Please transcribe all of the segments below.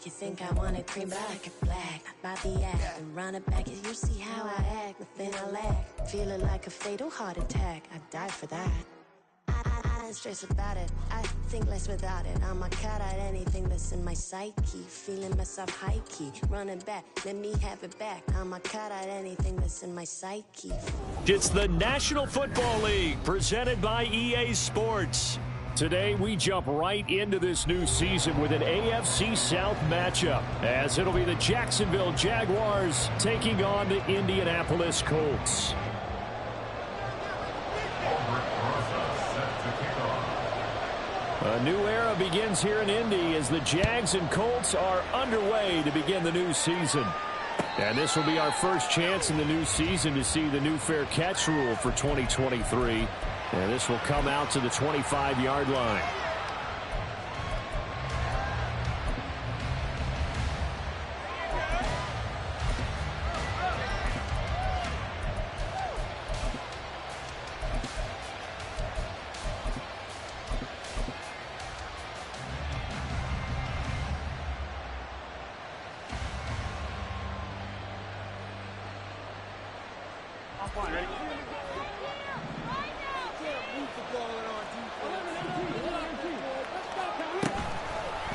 You think I wanted cream, but I like it black. By the act and run it back, you see how I act. Nothing I lack, feeling like a fatal heart attack. I'd die for that. I don't stress about it, I think less without it. I'ma cut out anything that's in my psyche. Feeling myself high key, running back, let me have it back. I'ma cut out anything that's in my psyche. It's the National Football League, presented by EA Sports. Today, we jump right into this new season with an AFC South matchup, as it'll be the Jacksonville Jaguars taking on the Indianapolis Colts. A new era begins here in Indy as the Jags and Colts are underway to begin the new season. And this will be our first chance in the new season to see the new fair catch rule for 2023. And this will come out to the 25-yard line.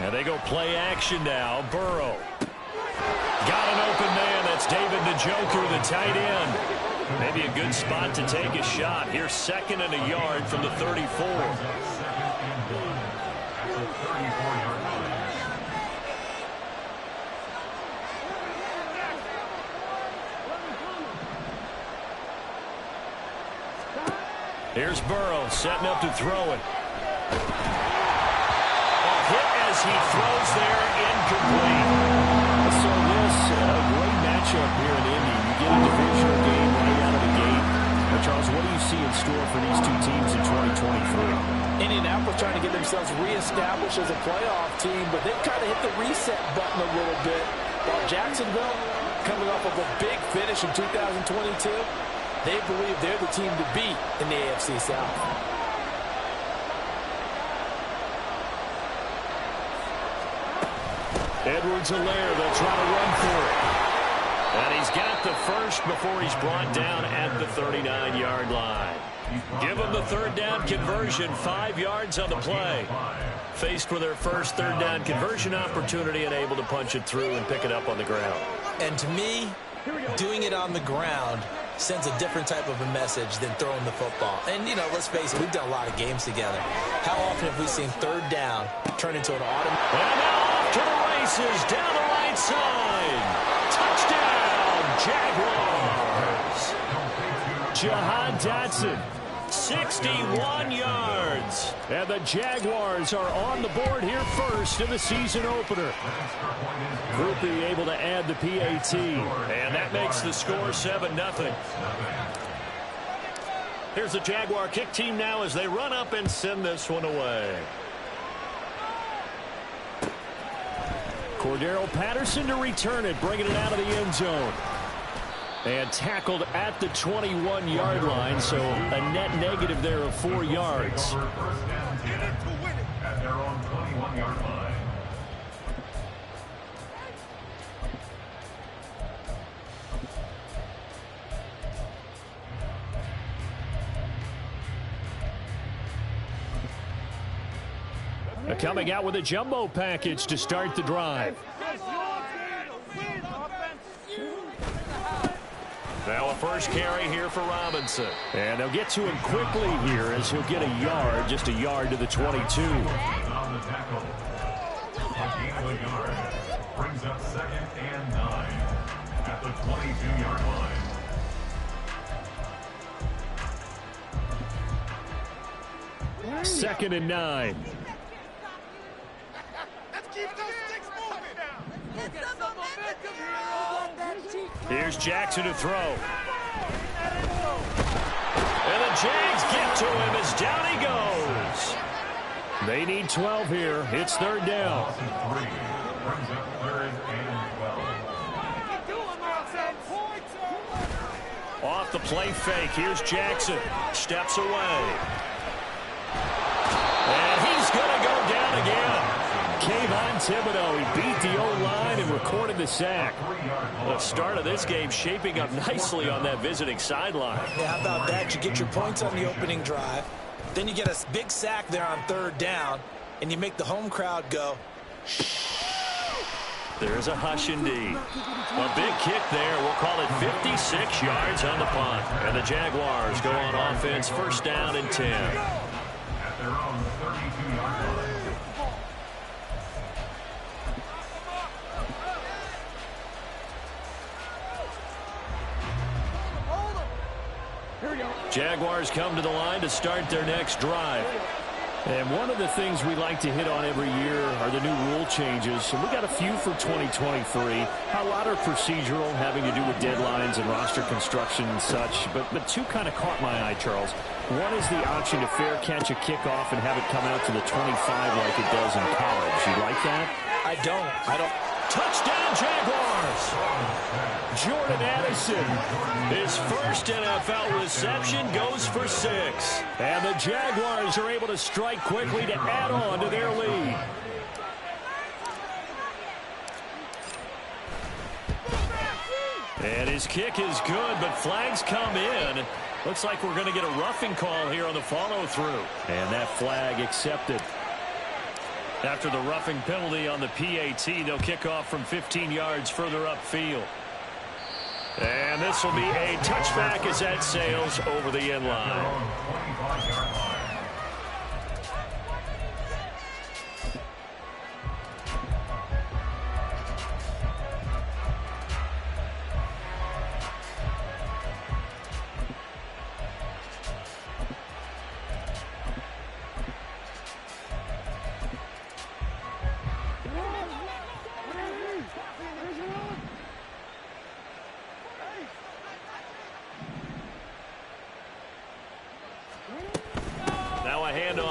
And they go play action now. Burrow. Got an open man. That's David Njoku, the tight end. Maybe a good spot to take a shot. Here's 2nd and a yard from the 34. Here's Burrow setting up to throw it. As he throws there, incomplete. So this, a great matchup here in Indy. You get a divisional game right out of the gate. But Charles, what do you see in store for these two teams in 2023? Indianapolis trying to get themselves reestablished as a playoff team, but they've kind of hit the reset button a little bit. While Jacksonville, coming off of a big finish in 2022, they believe they're the team to beat in the AFC South. Edwards-Helaire, they'll try to run for it. And he's got the first before he's brought down at the 39-yard line. Give them the third down conversion, 5 yards on the play. Faced with their first third down conversion opportunity and able to punch it through and pick it up on the ground. And to me, doing it on the ground sends a different type of a message than throwing the football. And, you know, let's face it, we've done a lot of games together. How often have we seen third down turn into an automatic? And now off to the races down the right side. Touchdown, Jaguars. Jahan Dotson, 61 yards. And the Jaguars are on the board here first in the season opener. Groupie able to add the PAT. And that makes the score 7-0. Here's the Jaguar kick team now as they run up and send this one away. Cordero Patterson to return it, bringing it out of the end zone. And tackled at the 21-yard line, so a net negative there of 4 yards. At their own 21-yard line. Coming out with a jumbo package to start the drive. Now a first carry here for Robinson. And they'll get to him quickly here as he'll get a yard, just a yard to the 22. On the tackle. Yard. Brings up 2nd and 9 at the 22-yard line. 2nd and 9. Here's Jackson to throw. And the Jags get to him as down he goes. They need 12 here. It's third down. Off the play fake. Here's Jackson. Steps away. And he's going to go down again. Kayvon Thibodeaux, he beat the O-line recorded the sack. The start of this game shaping up nicely on that visiting sideline. Yeah, how about that? You get your points on the opening drive. Then you get a big sack there on third down, and you make the home crowd go, There's a hush indeed. A big kick there. We'll call it 56 yards on the punt. And the Jaguars go on offense, first down and 10. At their own 32-yard line. Jaguars come to the line to start their next drive. And one of the things we like to hit on every year are the new rule changes. And we got a few for 2023. A lot are procedural, having to do with deadlines and roster construction and such. But two kind of caught my eye, Charles. One is the option to fair catch a kickoff and have it come out to the 25 like it does in college. You like that? I don't. Touchdown, Jaguars! Jordan Addison, his first NFL reception, goes for 6. And the Jaguars are able to strike quickly to add on to their lead. And his kick is good, but flags come in. Looks like we're going to get a roughing call here on the follow-through. And that flag accepted. After the roughing penalty on the PAT, they'll kick off from 15 yards further upfield. And this will be a touchback as that sails over the end line. 25-yard line.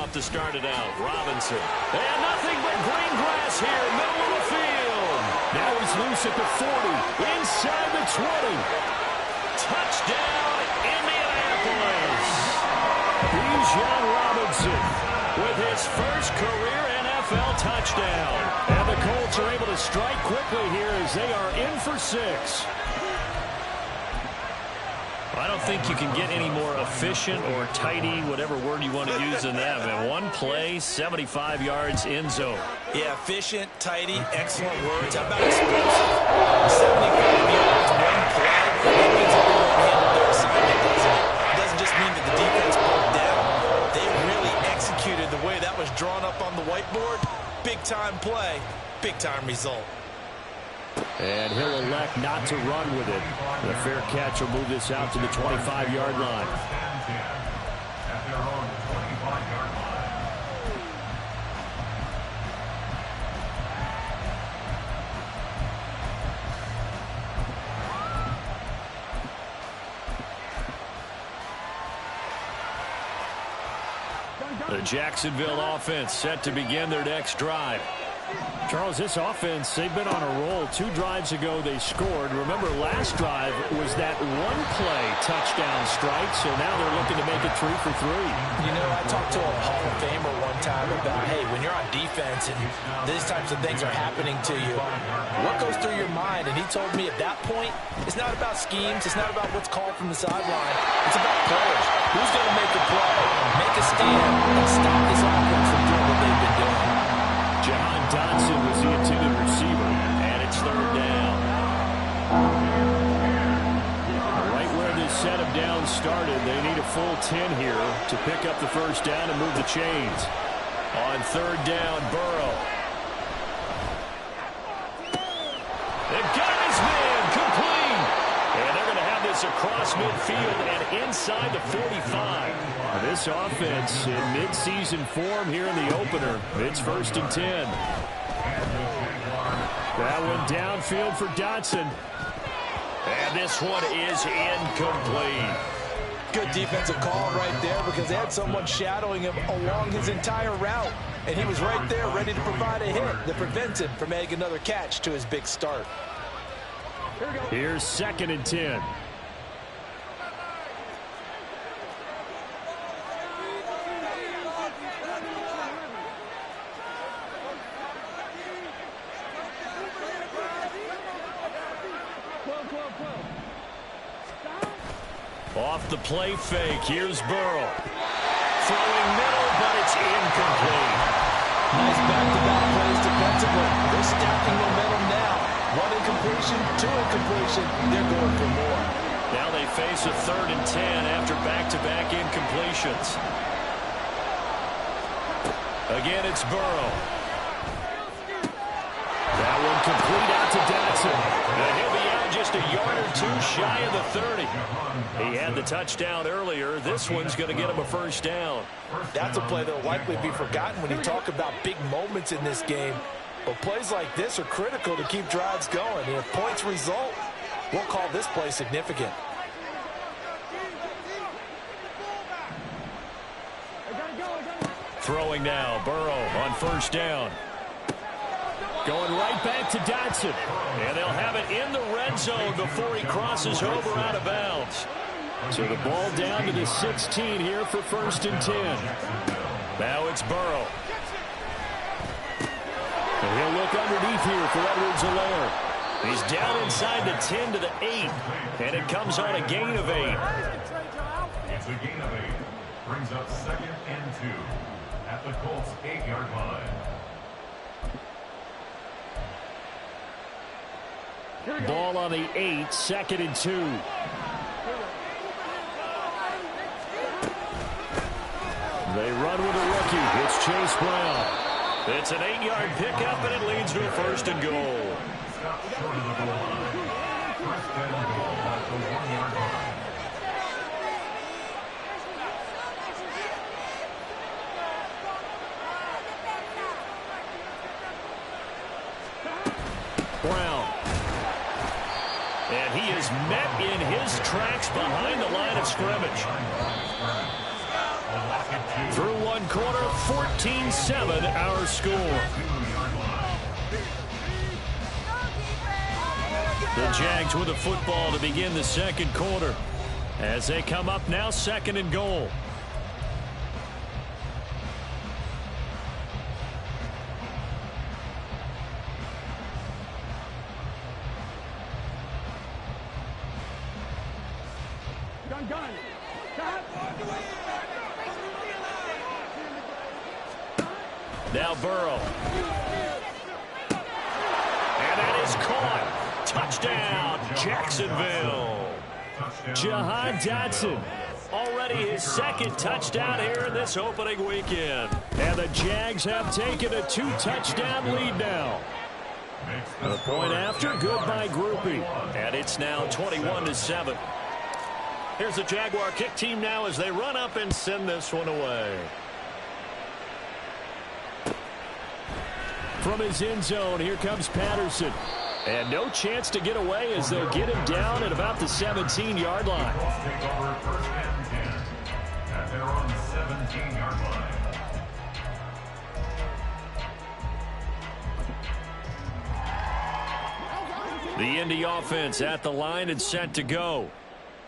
To start it out, Robinson. And nothing but green grass here, middle of the field. Now he's loose at the 40, inside the 20. Touchdown, Indianapolis. Bijan Robinson with his first career NFL touchdown. And the Colts are able to strike quickly here as they are in for 6. I don't think you can get any more efficient or tidy, whatever word you want to use in that. And one play, 75 yards in zone. Yeah, efficient, tidy, excellent words. How about explosive? 75 yards, one play. That means everyone handled their assignment, doesn't it? It doesn't just mean that the defense broke down. They really executed the way that was drawn up on the whiteboard. Big-time play, big-time result. And he'll elect not to run with it. The fair catch will move this out to the 25-yard line. At their own 25-yard line. The Jacksonville offense set to begin their next drive. Charles, this offense, they've been on a roll. 2 drives ago, they scored. Remember, last drive was that one-play touchdown strike, so now they're looking to make it 3 for 3. You know, I talked to a Hall of Famer one time about, hey, when you're on defense and these types of things are happening to you, what goes through your mind? And he told me at that point, it's not about schemes. It's not about what's called from the sideline. It's about players. Who's going to make a play, make a stand, and stop this offense from doing what they've been doing? Jahan Dotson was the intended receiver, and it's third down. Right where this set of downs started, they need a full 10 here to pick up the first down and move the chains. On third down, Burrow. They've got his man complete. And they're going to have this across midfield and inside the 45. This offense in midseason form here in the opener. It's first and 10. That one downfield for Dotson. And this one is incomplete. Good defensive call right there because they had someone shadowing him along his entire route. And he was right there ready to provide a hit that prevents him from making another catch to his big start. Here's second and 10. Off the play fake, here's Burrow. Throwing middle, but it's incomplete. Nice back-to-back plays defensively. They're stacking momentum now. One incompletion, two incompletion. They're going for more. Now they face a 3rd and 10 after back-to-back incompletions. Again, it's Burrow. That one complete out to Dotson. And he'll be out just a yard or two shy of the 30. He had the touchdown earlier. This one's going to get him a first down. That's a play that will likely be forgotten when you talk about big moments in this game. But plays like this are critical to keep drives going. And if points result, we'll call this play significant. Throwing now, Burrow on first down. Going right back to Dotson. And they'll have it in the red zone before he crosses over out of bounds. So the ball down to the 16 here for 1st and 10. Now it's Burrow. And he'll look underneath here for Edwards-Helaire. He's down inside the 10 to the 8. And it comes on a gain of 8. It's a gain of 8. Brings up 2nd and 2 at the Colts 8-yard line. Ball on the 8, 2nd and 2. They run with a rookie. It's Chase Brown. It's an 8-yard pickup, and it leads to a 1st and goal. Stop short of the goal line. 1st and goal at the 1-yard line. Brown. And he is met in his tracks behind the line of scrimmage. Through one quarter, 14-7 our score. The Jags with the football to begin the 2nd quarter. As they come up now, 2nd and goal. Now Burrow. And that is caught. Touchdown, Jacksonville. Jahan Dotson. Already his 2nd touchdown here in this opening weekend. And the Jags have taken a 2-touchdown lead now. The point after, good by Grupe. And it's now 21-7. Here's the Jaguar kick team now as they run up and send this one away. From his end zone, here comes Patterson. And no chance to get away as they'll get him down at about the 17-yard line. Take over 1st and 10 at their own 17-yard line. The Indy offense at the line and set to go.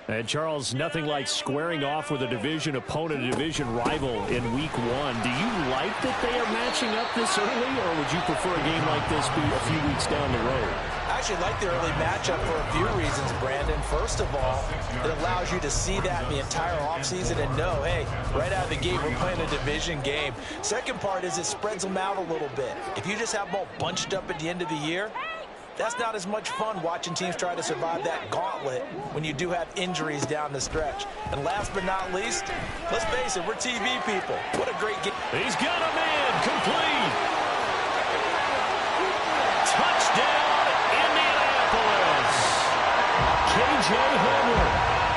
And, Charles, nothing like squaring off with a division opponent, a division rival in Week 1. Do you like that they are matching up this early, or would you prefer a game like this be a few weeks down the road? I actually like the early matchup for a few reasons, Brandon. First of all, it allows you to see that in the entire offseason and know, hey, right out of the gate, we're playing a division game. Second part is it spreads them out a little bit. If you just have them all bunched up at the end of the year, that's not as much fun watching teams try to survive that gauntlet when you do have injuries down the stretch. And last but not least, let's face it, we're TV people. What a great game. He's got him in. Complete. Touchdown, Indianapolis. K.J. Hamler,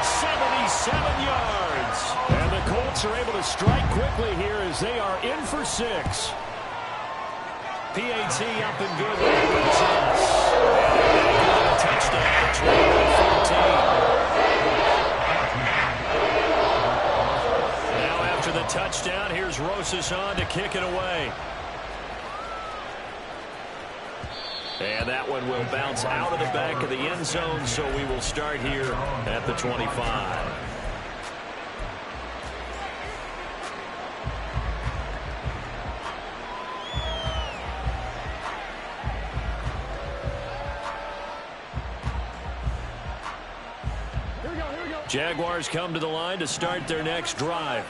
77 yards. And the Colts are able to strike quickly here as they are in for 6. PAT up and good. And a touchdown, 21-14. Now after the touchdown, here's Rosas on to kick it away. And that one will bounce out of the back of the end zone, so we will start here at the 25. Jaguars come to the line to start their next drive.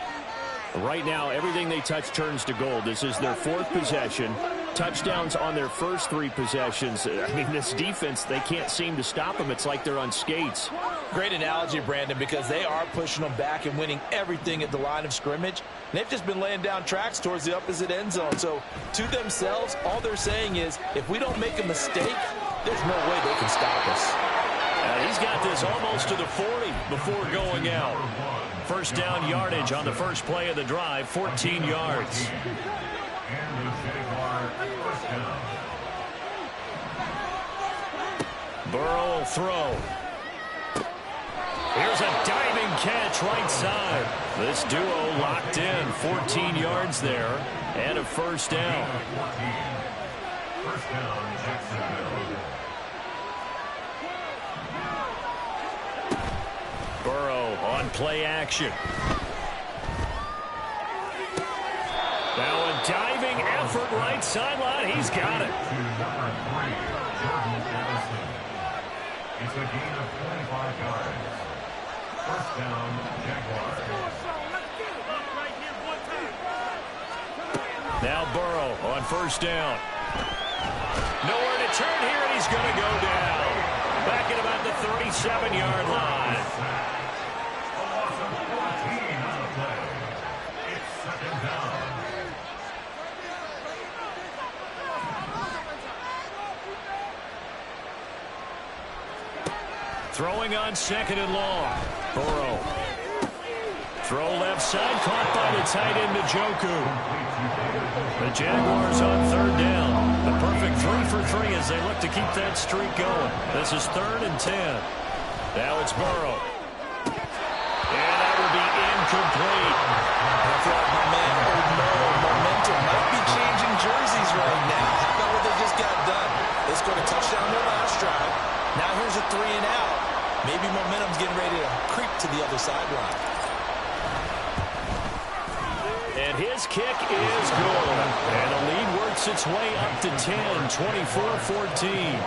Right now, everything they touch turns to gold. This is their 4th possession. Touchdowns on their first 3 possessions. I mean, this defense, they can't seem to stop them. It's like they're on skates. Great analogy, Brandon, because they are pushing them back and winning everything at the line of scrimmage. They've just been laying down tracks towards the opposite end zone. So, to themselves, all they're saying is, if we don't make a mistake, there's no way they can stop us. He's got this almost to the 40 before going out. First down yardage on the first play of the drive, 14 yards. And the Jaguar first down. Burrow will throw. Here's a diving catch right side. This duo locked in, 14 yards there, and a first down. First down, Jacksonville. Burrow on play action. Now a diving effort right sideline. He's got it. To number 3, Jordan Addison. It's a gain of 25 yards. First down, Jaguars. Now Burrow on first down. Nowhere to turn here, and he's going to go down. Back at about the 37-yard line. A loss of 14 on the play. It's second down. Throwing on second and long. Burrow. Throw left side, caught by the tight end, Njoku. The Jaguars on third down. The perfect 3 for 3 as they look to keep that streak going. This is 3rd and 10. Now it's Burrow. And that will be incomplete. I feel like my man momentum might be changing jerseys right now. How about what they just got done? They scored a touchdown their last drive. Now here's a 3 and out. Maybe momentum's getting ready to creep to the other sideline. And his kick is good. And the lead works its way up to 10, 24-14.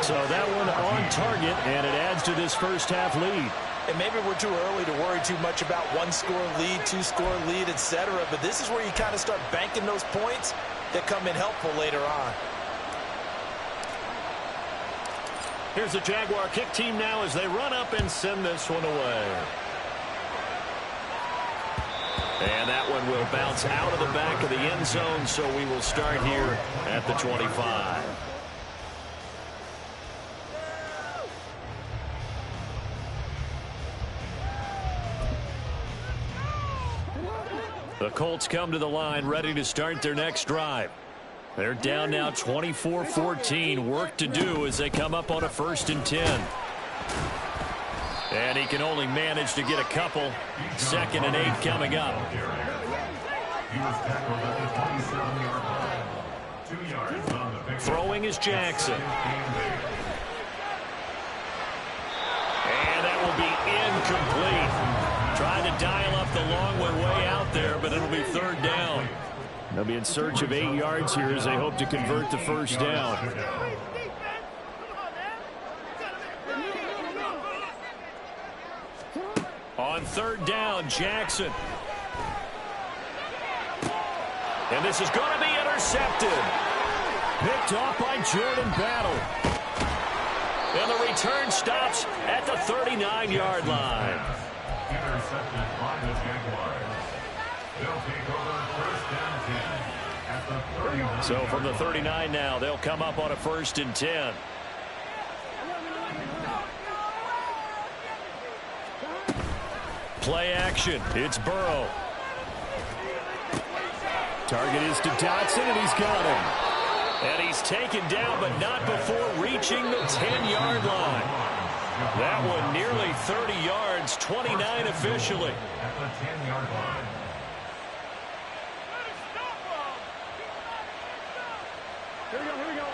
So that one on target, and it adds to this first half lead. And maybe we're too early to worry too much about 1-score lead, 2-score lead, etc. But this is where you kind of start banking those points that come in helpful later on. Here's the Jaguar kick team now as they run up and send this one away. And that one will bounce out of the back of the end zone, so we will start here at the 25. The Colts come to the line ready to start their next drive. They're down now 24-14. Work to do as they come up on a 1st and 10. And he can only manage to get a couple. 2nd and 8 coming up. He was tackled at the 27-yard line. 2 yards on the pickup. Throwing is Jackson. And that will be incomplete. Trying to dial up the long one way out there, but it'll be 3rd down. They'll be in search of 8 yards here as they hope to convert the first down. On 3rd down, Jackson. And this is going to be intercepted. Picked off by Jordan Battle. And the return stops at the 39-yard line. Intercepted by the Jaguars. They'll take over 1st down 10 at the 39. So from the 39 now, they'll come up on a 1st and 10. Play action. It's Burrow. Target is to Dotson, and he's got him. And he's taken down, but not before reaching the 10-yard line. That one nearly 30 yards, 29 officially. At the 10-yard line. Here we go.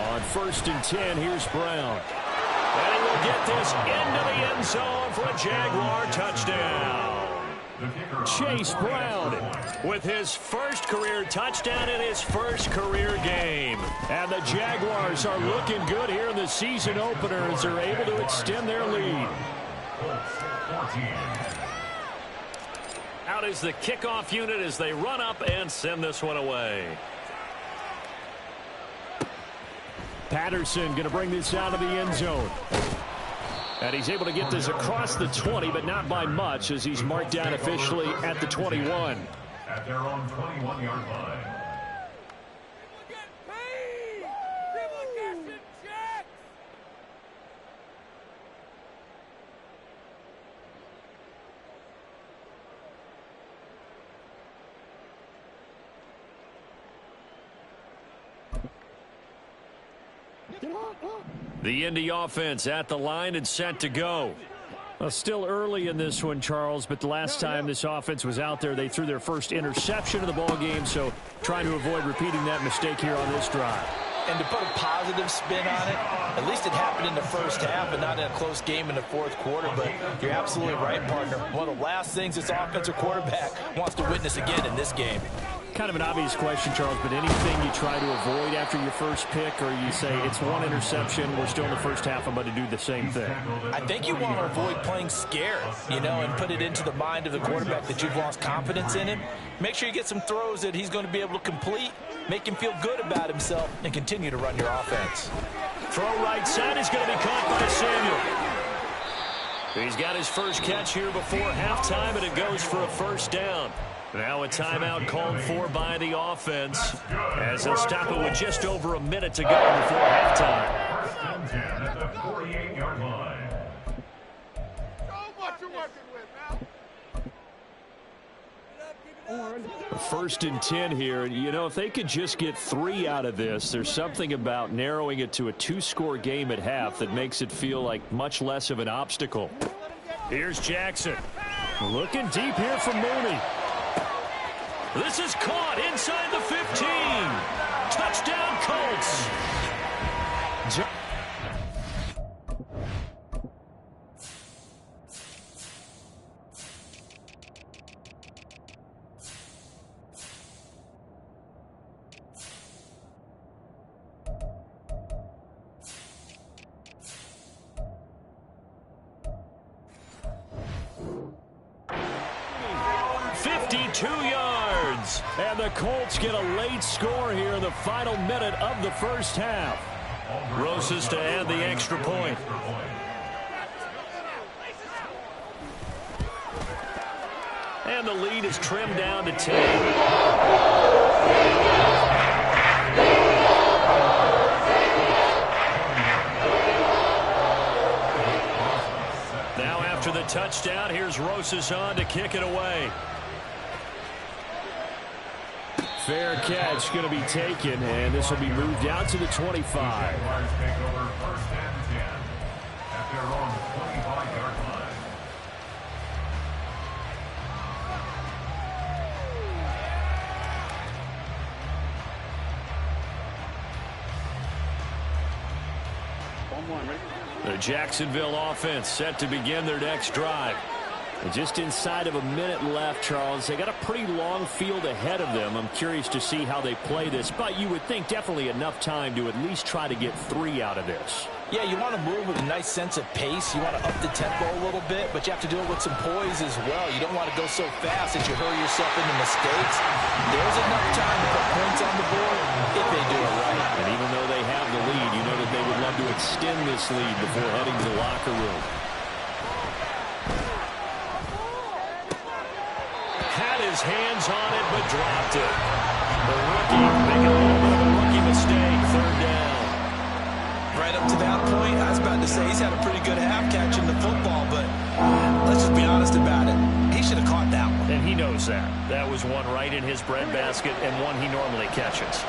On 1st and 10, here's Brown. And he will get this into the end zone for a Jaguar touchdown. Chase Brown with his first career touchdown in his first career game. And the Jaguars are looking good here in the season opener as they're able to extend their lead. Out is the kickoff unit as they run up and send this one away. Patterson going to bring this out of the end zone. And he's able to get this across the 20, but not by much as he's marked down officially at the 21. At their own 21-yard line. The Indy offense at the line and set to go. Well, still early in this one, Charles, but the last time this offense was out there, they threw their first interception of the ball game, so trying to avoid repeating that mistake here on this drive. And to put a positive spin on it, at least it happened in the first half and not in a close game in the fourth quarter. But you're absolutely right, partner. One of the last things this offensive quarterback wants to witness again in this game. Kind of an obvious question, Charles, but anything you try to avoid after your first pick, or you say it's one interception, we're still in the first half, I'm going to do the same thing? I think you want to avoid playing scared, and put it into the mind of the quarterback that you've lost confidence in him. Make sure you get some throws that he's going to be able to complete, make him feel good about himself, and continue to run your offense. Throw right side is going to be caught by Samuel. He's got his first catch here before halftime, and it goes for a first down. Now a timeout called for by the offense as they'll stop it with just over a minute to go before halftime. First and 10 at the 48-yard line. First and 10 here. If they could just get 3 out of this, there's something about narrowing it to a 2-score game at half that makes it feel like much less of an obstacle. Here's Jackson. Looking deep here for Mooney. This is caught inside the 15. Touchdown, Colts. 52 yards. And the Colts get a late score here in the final minute of the first half. Rosas to add the extra point. And the lead is trimmed down to 10. Now after the touchdown, here's Rosas on to kick it away. Fair catch going to be taken, and this will be moved out to the 25. Jaguars take over first and 10 at their own 25-yard line. The Jacksonville offense set to begin their next drive. And just inside of a minute left, Charles. They got a pretty long field ahead of them. I'm curious to see how they play this, but you would think definitely enough time to at least try to get 3 out of this. Yeah, you want to move with a nice sense of pace. You want to up the tempo a little bit, but you have to do it with some poise as well. You don't want to go so fast that you hurry yourself into mistakes. There's enough time to put points on the board if they do it right. And even though they have the lead, you know that they would love to extend this lead before heading to the locker room. Had his hands on it, but dropped it. The rookie making a little bit of a rookie mistake. Third down. Right up to that point, I was about to say he's had a pretty good half catching the football, but let's just be honest about it. He should have caught that one. And he knows that. That was one right in his breadbasket and one he normally catches.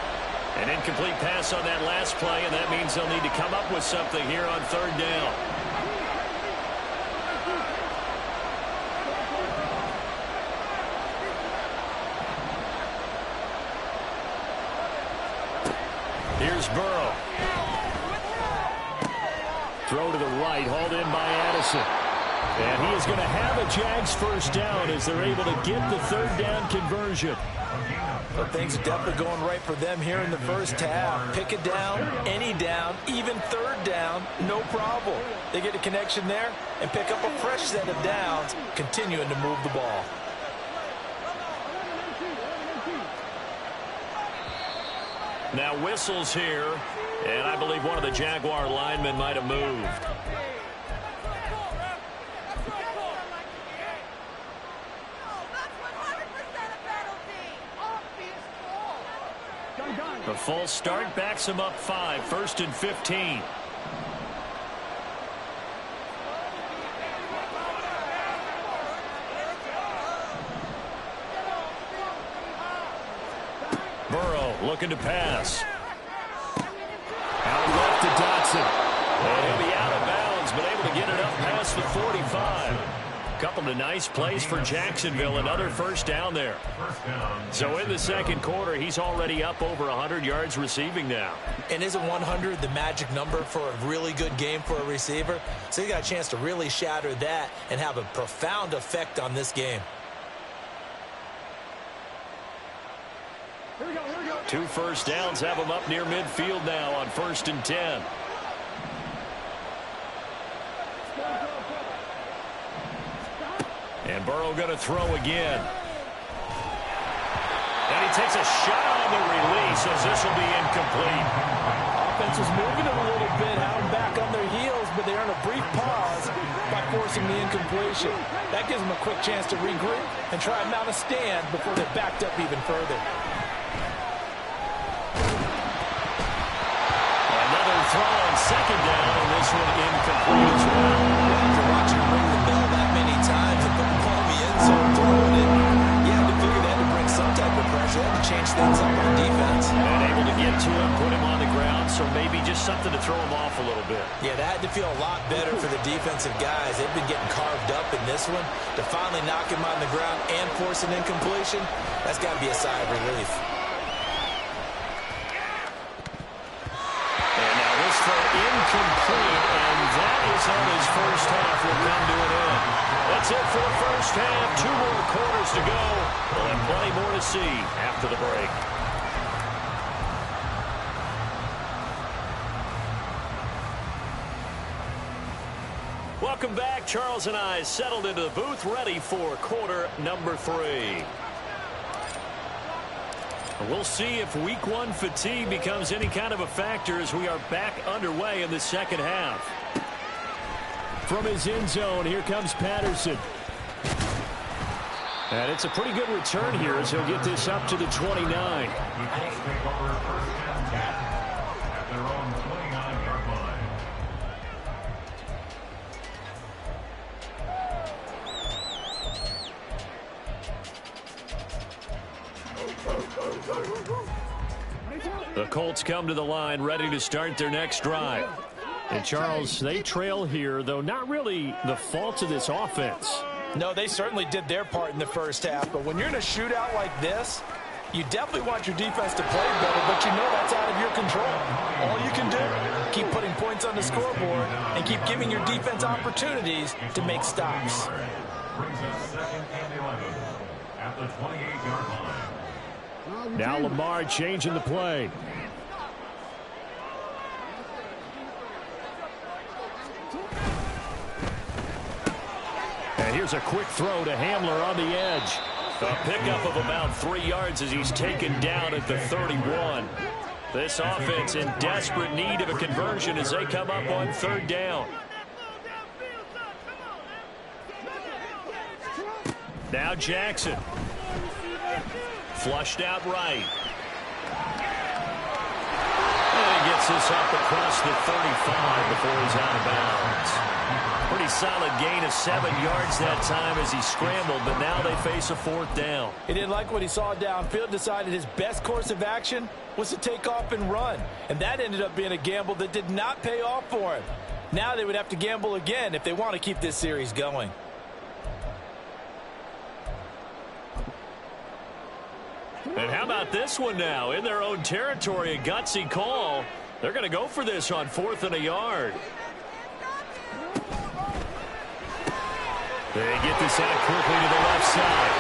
An incomplete pass on that last play, and that means they'll need to come up with something here on third down. Here's Burrow. Throw to the right, hauled in by Addison. And he is going to have a Jags first down as they're able to get the third down conversion. Well, things are definitely going right for them here in the first half. Pick it down, any down, even third down, no problem. They get a connection there and pick up a fresh set of downs, continuing to move the ball. Now whistles here, and I believe one of the Jaguar linemen might have moved. The false start backs him up 5, 1st and 15. Burrow looking to pass. Out left to Dotson. And he'll be out of bounds, but able to get it up past the 45. Couple of nice plays for Jacksonville. Another first down there. So in the second quarter, he's already up over 100 yards receiving now. And isn't 100 the magic number for a really good game for a receiver? So he got a chance to really shatter that and have a profound effect on this game. Here we go, here we go. 2 first downs have him up near midfield now on 1st and 10. And Burrow going to throw again. And he takes a shot on the release as this will be incomplete. Offense was moving it a little bit, had them back on their heels, but they earned a brief pause by forcing the incompletion. That gives them a quick chance to regroup and try and mount a stand before they're backed up even further. Another throw on 2nd down, and this one incomplete as well. After watching him ring the bell that many times and put the ball in the end zone throwing it, you had to figure they had to bring some type of pressure. They had to change things up on defense. And able to get to him, put him on the ground, so maybe just something to throw him off a little bit. Yeah, that had to feel a lot better for the defensive guys. They've been getting carved up in this one. To finally knock him on the ground and force an incompletion, that's got to be a sigh of relief. Incomplete, and that is how his first half will come to an end. That's it for the first half. 2 more quarters to go. We'll have plenty more to see after the break. Welcome back. Charles and I settled into the booth, ready for quarter number 3. We'll see if week 1 fatigue becomes any kind of a factor as we are back underway in the second half. From his end zone, here comes Patterson. And it's a pretty good return here as he'll get this up to the 29. The Colts come to the line ready to start their next drive. And Charles, they trail here, though not really the fault of this offense. No, they certainly did their part in the first half, but when you're in a shootout like this, you definitely want your defense to play better, but you know that's out of your control. All you can do, keep putting points on the scoreboard and keep giving your defense opportunities to make stops. Brings us 2nd and 11 at the 28-yard line. Now Lamar changing the play. And here's a quick throw to Hamler on the edge. A pickup of about 3 yards as he's taken down at the 31. This offense in desperate need of a conversion as they come up on 3rd down. Now Jackson. Flushed out right. And he gets this up across the 35 before he's out of bounds. Pretty solid gain of 7 yards that time as he scrambled, but now they face a 4th down. He didn't like what he saw downfield, decided his best course of action was to take off and run. And that ended up being a gamble that did not pay off for him. Now they would have to gamble again if they want to keep this series going. And how about this one now? In their own territory, a gutsy call. They're going to go for this on 4th and a yard. They get this out quickly to the left side.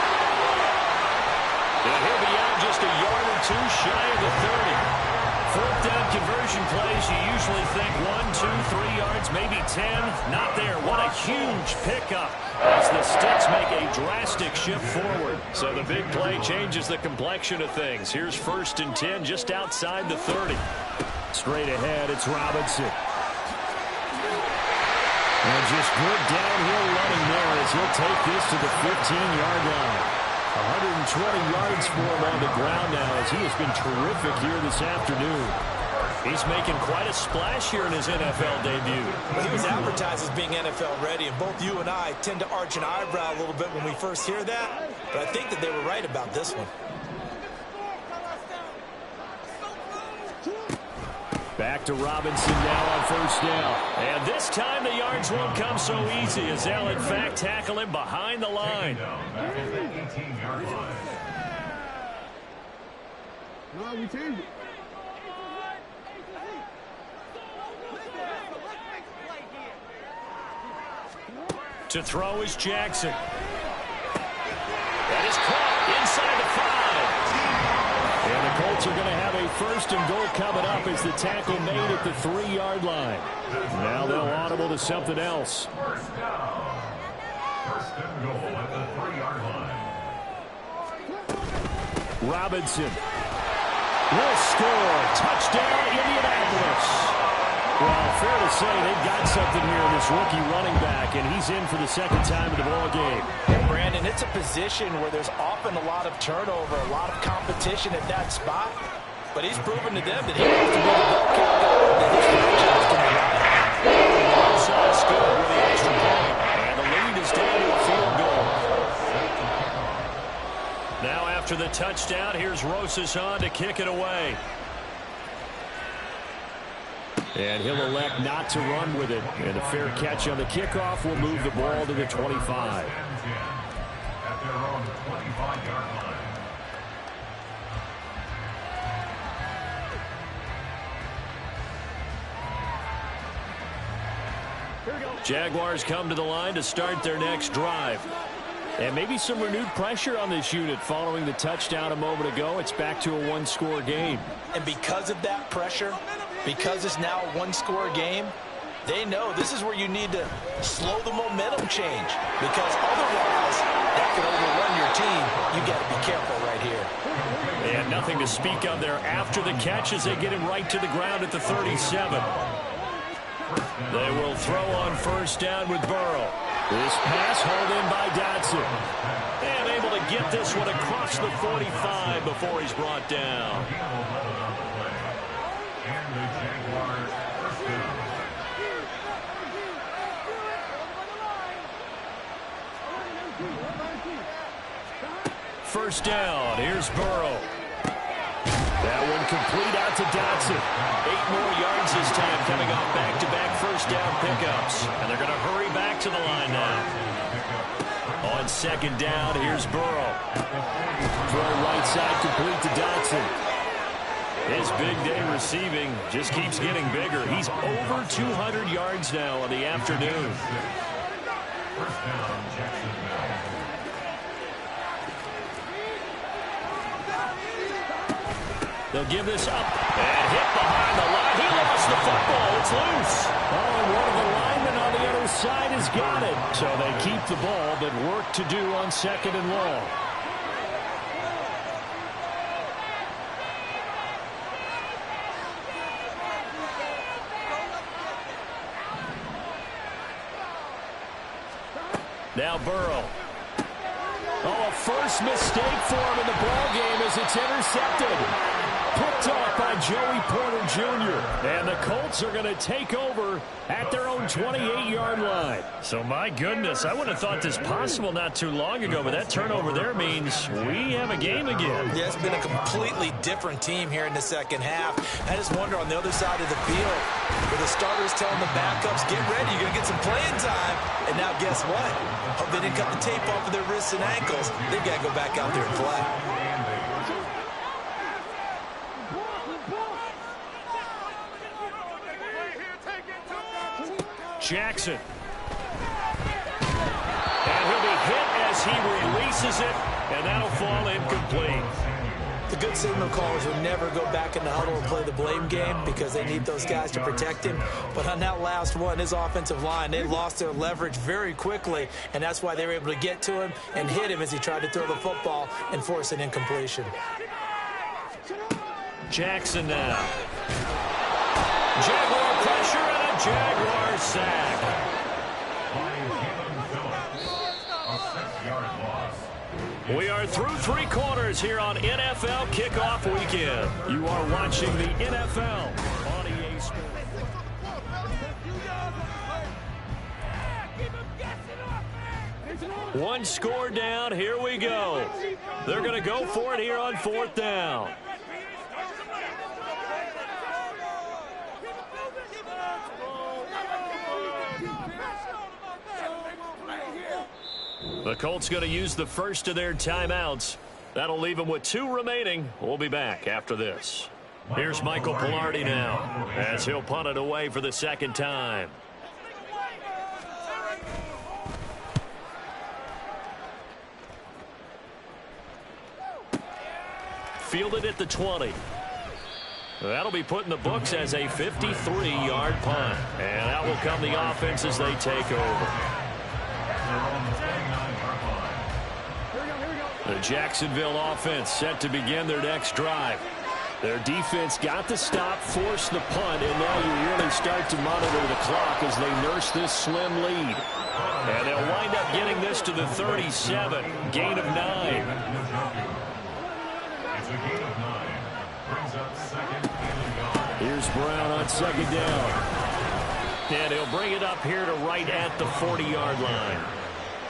And he'll be out just a yard or two shy of the 30. Fourth down conversion plays, you usually think 1, 2, 3 yards, maybe 10. Not there. What a huge pickup as the Sticks make a drastic shift forward. So the big play changes the complexion of things. Here's 1st and 10 just outside the 30. Straight ahead, it's Robinson. And just good downhill running there as he'll take this to the 15-yard line. 120 yards for him on the ground now as he has been terrific here this afternoon. He's making quite a splash here in his NFL debut. Well, he was advertised as being NFL ready, and both you and I tend to arch an eyebrow a little bit when we first hear that, but I think that they were right about this one. Back to Robinson now on 1st down. And this time the yards won't come so easy as they'll in fact tackle him behind the line. No, we changed it. To throw is Jackson. That is caught inside the 5. And the Colts are going to have a 1st and goal coming up as the tackle made at the 3-yard line. Now they'll audible to something else. 1st down. 1st and goal at the 3-yard line. Robinson will score. Touchdown, Indianapolis. Well, fair to say they've got something here in this rookie running back, and he's in for the 2nd time in the ball game. Brandon, it's a position where there's often a lot of turnover, a lot of competition at that spot, but he's proven to them that he wants to be the ball count guy that his franchise can rely on. So it's good with the extra point, and the lead is down to a field goal. Now after the touchdown, here's Rosas on to kick it away. And he'll elect not to run with it. And a fair catch on the kickoff will move the ball to the 25. At their own 25-yard line. Jaguars come to the line to start their next drive. And maybe some renewed pressure on this unit following the touchdown a moment ago. It's back to a 1-score game. And because of that pressure, because it's now a 1-score game, they know this is where you need to slow the momentum change, because otherwise that could overrun your team. You got to be careful right here. And nothing to speak of there after the catch as they get him right to the ground at the 37. They will throw on 1st down with Burrow. This pass hauled in by Dotson. And able to get this one across the 45 before he's brought down. And the Jaguars 1st down. First down. Here's Burrow. That one complete out to Dotson. 8 more yards this time coming off back-to-back 1st down pickups. And they're going to hurry back to the line now. On 2nd down, here's Burrow. Throw right side complete to Dotson. His big day receiving just keeps getting bigger. He's over 200 yards now on the afternoon. 1st down, Jacksonville. They'll give this up and hit behind the line. He lost the football. It's loose. Oh, and one of the linemen on the other side has got it. So they keep the ball, but work to do on 2nd and long. Now Burrow. Oh, a first mistake for him in the ball game as it's intercepted. Picked off by Joey Porter Jr. And the Colts are going to take over at their own 28-yard line. So, my goodness, I wouldn't have thought this possible not too long ago, but that turnover there means we have a game again. Yeah, it's been a completely different team here in the 2nd half. I just wonder on the other side of the field, where the starters telling the backups, get ready, you're going to get some playing time. And now guess what? Hope they didn't cut the tape off of their wrists and ankles. They've got to go back out there and play. Jackson. And as he releases it, and that'll fall incomplete. The good signal callers will never go back in the huddle and play the blame game because they need those guys to protect him. But on that last one, his offensive line, they lost their leverage very quickly, and that's why they were able to get to him and hit him as he tried to throw the football and force an incompletion. Jackson now. Jaguar pressure and a Jaguar sack. We are through 3 quarters here on NFL Kickoff Weekend. You are watching the NFL on EA Sports. One score down. Here we go. They're going to go for it here on 4th down. The Colts going to use the first of their timeouts. That'll leave them with 2 remaining. We'll be back after this. Here's Michael Palardy now as he'll punt it away for the 2nd time. Fielded at the 20. That'll be put in the books as a 53-yard punt. And out will come the offense as they take over. The Jacksonville offense set to begin their next drive. Their defense got the stop, forced the punt, and now you really start to monitor the clock as they nurse this slim lead. And they'll wind up getting this to the 37, gain of 9. It's a gain of 9. Brings up 2nd and goal. Here's Brown on 2nd down. And he'll bring it up here to right at the 40-yard line.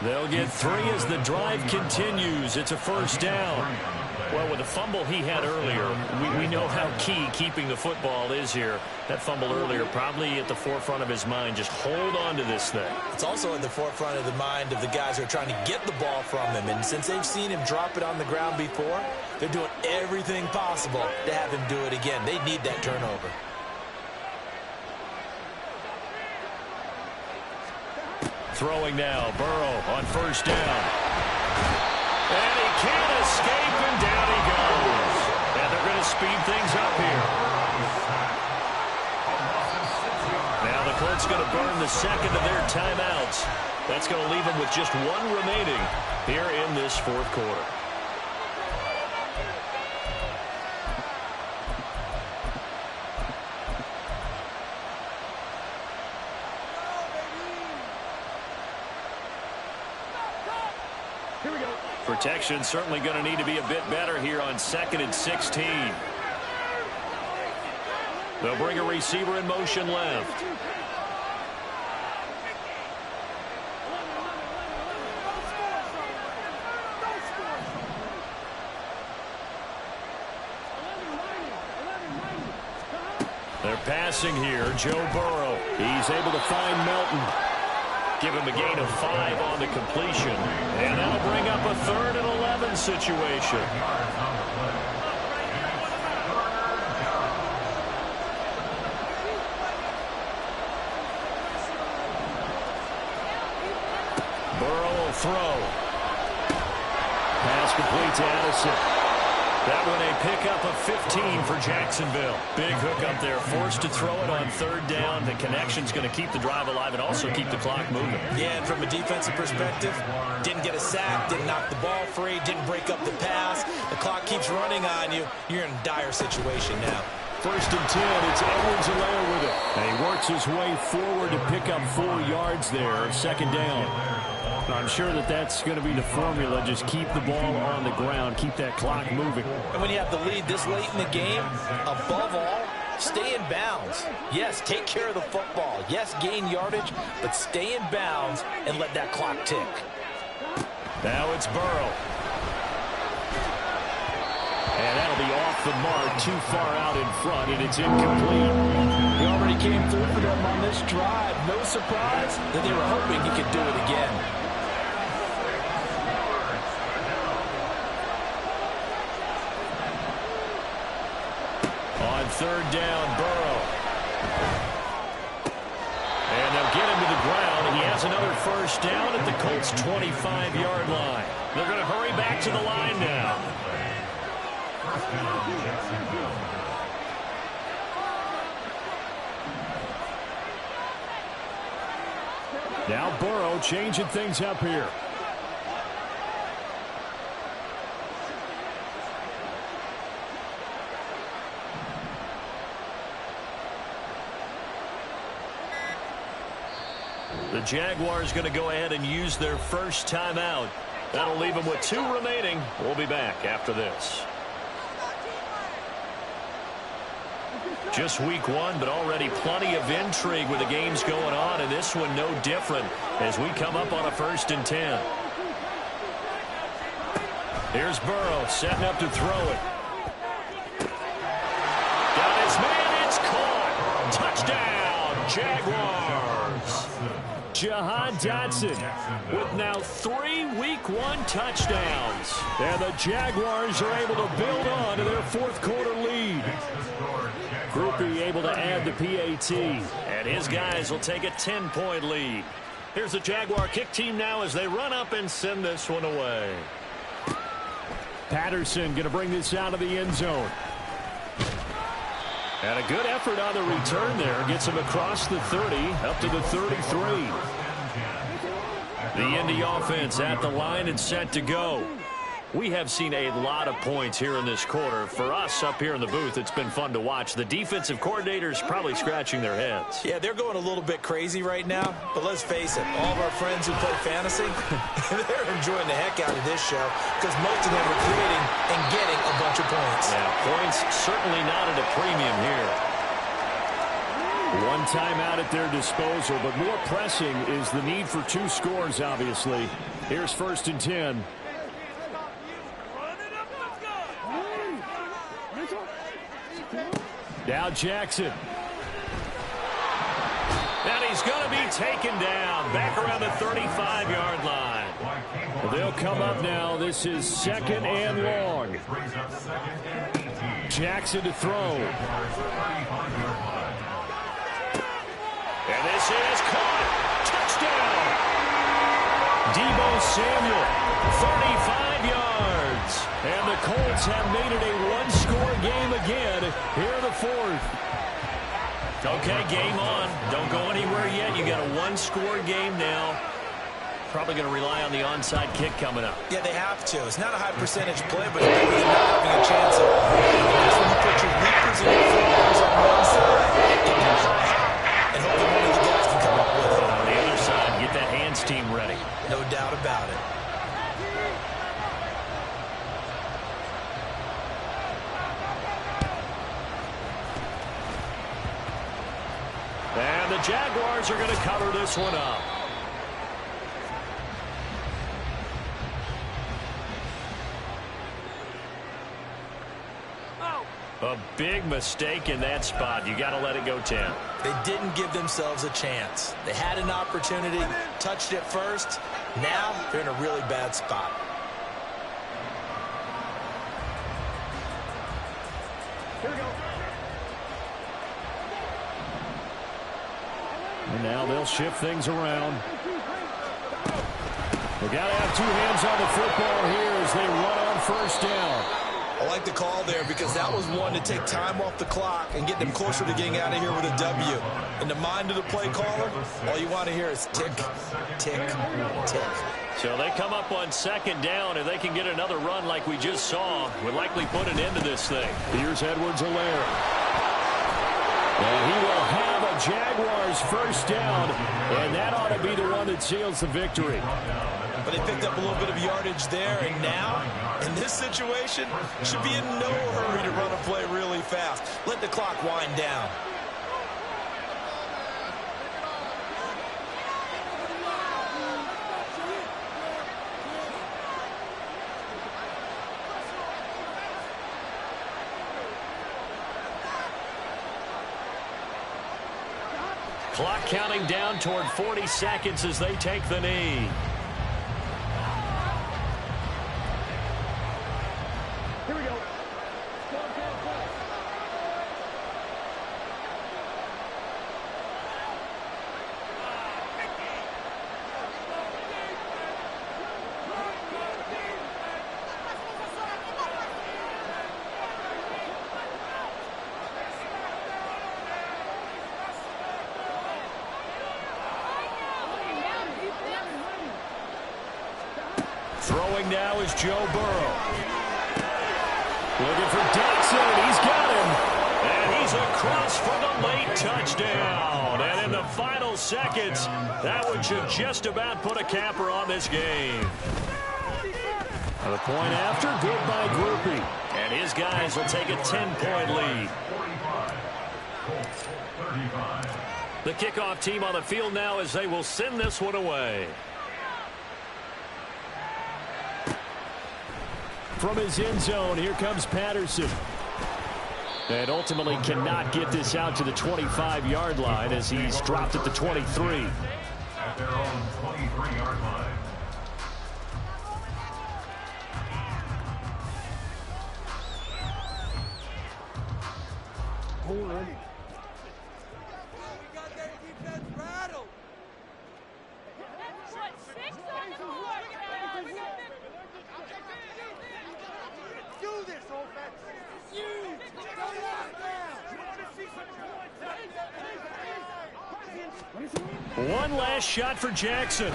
They'll get 3 as the drive continues. It's a 1st down. Well, with the fumble he had earlier, we know how key keeping the football is here. That fumble earlier probably at the forefront of his mind. Just hold on to this thing. It's also at the forefront of the mind of the guys who are trying to get the ball from him. And since they've seen him drop it on the ground before, they're doing everything possible to have him do it again. They need that turnover. Throwing now, Burrow on 1st down. And he can't escape, and down he goes. And they're going to speed things up here. Now the Colts going to burn the 2nd of their timeouts. That's going to leave them with just 1 remaining here in this 4th quarter. Protection certainly going to need to be a bit better here on 2nd and 16. They'll bring a receiver in motion left. They're passing here. Joe Burrow. He's able to find Melton. Give him a gain of 5 on the completion. And that'll bring up a 3rd and 11 situation. Burrow will throw. Pass complete to Addison. That one a pickup of 15 for Jacksonville. Big hook up there, forced to throw it on 3rd down. The connection's going to keep the drive alive and also keep the clock moving. Yeah, and from a defensive perspective, didn't get a sack, didn't knock the ball free, didn't break up the pass. The clock keeps running on you. You're in a dire situation now. 1st and 10, it's Edwards-Helaire with it. And he works his way forward to pick up 4 yards there, 2nd down. I'm sure that's going to be the formula. Just keep the ball on the ground, keep that clock moving. And when you have the lead this late in the game, above all, stay in bounds. Yes, take care of the football. Yes, gain yardage, but stay in bounds and let that clock tick. Now it's Burrow. And that'll be off the mark, too far out in front, and it's incomplete. He already came through for them on this drive. No surprise that they were hoping he could do it again. On 3rd down, Burrow. And they'll get him to the ground, and he has has another first down at the Colts' 25-yard line. They're going to hurry back to the line now. First down, Jacksonville. Now Burrow changing things up here. The Jaguars going to go ahead and use their first timeout. That'll leave them with 2 remaining. We'll be back after this. Just week 1, but already plenty of intrigue with the games going on, and this one no different as we come up on a 1st and 10. Here's Burrow setting up to throw it. Got his man, it's caught. Touchdown, Jaguars. Jahan Dotson with now 3 week 1 touchdowns. And the Jaguars are able to build on to their 4th quarter lead. Groupie able to add the PAT. And his guys will take a 10-point lead. Here's the Jaguar kick team now as they run up and send this one away. Patterson going to bring this out of the end zone. And a good effort on the return there. Gets him across the 30, up to the 33. The Indy offense at the line and set to go. We have seen a lot of points here in this quarter. For us up here in the booth, it's been fun to watch. The defensive coordinators probably scratching their heads. Yeah, they're going a little bit crazy right now. But let's face it, all of our friends who play fantasy, they're enjoying the heck out of this show because most of them are creating and getting a bunch of points. Yeah, points certainly not at a premium here. 1 timeout at their disposal, but more pressing is the need for 2 scores, obviously. Here's 1st and 10. Now Jackson. And he's going to be taken down back around the 35-yard line. They'll come up now. This is 2nd and long. Jackson to throw. And this is caught. Touchdown. Deebo Samuel, 35 yards. And the Colts have made it a 1-score game again here in the 4th. Okay, game on. Don't go anywhere yet. You got a 1-score game now. Probably going to rely on the onside kick coming up. Yeah, they have to. It's not a high percentage play, but it's better than not having a chance of. That's when you put your leapers and your flippers on one side, get that high hat, and hope that one of the guys can come up with it. On the other side, get that hands team ready. No doubt about it. And the Jaguars are going to cover this one up. A big mistake in that spot. You got to let it go 10. They didn't give themselves a chance. They had an opportunity, touched it first. Now they're in a really bad spot. Here we go. And now they'll shift things around. They got to have 2 hands on the football here as they run on 1st down. I like the call there because that was one to take time off the clock and get them closer to getting out of here with a W. In the mind of the play caller, all you want to hear is tick, tick, tick. So they come up on 2nd down. If they can get another run like we just saw, would likely put an end to this thing. Here's Edwards-Helaire. And he will have a Jaguars 1st down, and that ought to be the one that seals the victory. But they picked up a little bit of yardage there, and now, in this situation, should be in no hurry to run a play really fast. Let the clock wind down. Clock counting down toward 40 seconds as they take the knee. Here we go. Throwing now is Joe Burrow. Looking for Dotson, and he's got him. And he's across for the late touchdown. And in the final seconds, that one should just about put a capper on this game. The point after, good by Grupe. And his guys will take a 10-point lead. The kickoff team on the field now as they will send this one away. From his end zone, here comes Patterson. And ultimately cannot get this out to the 25-yard line as he's dropped at the 23. At their own 23-yard line. Already. One last shot for Jackson. And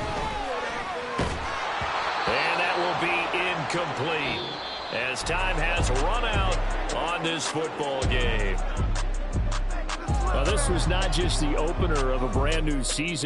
that will be incomplete as time has run out on this football game. Well, this was not just the opener of a brand new season.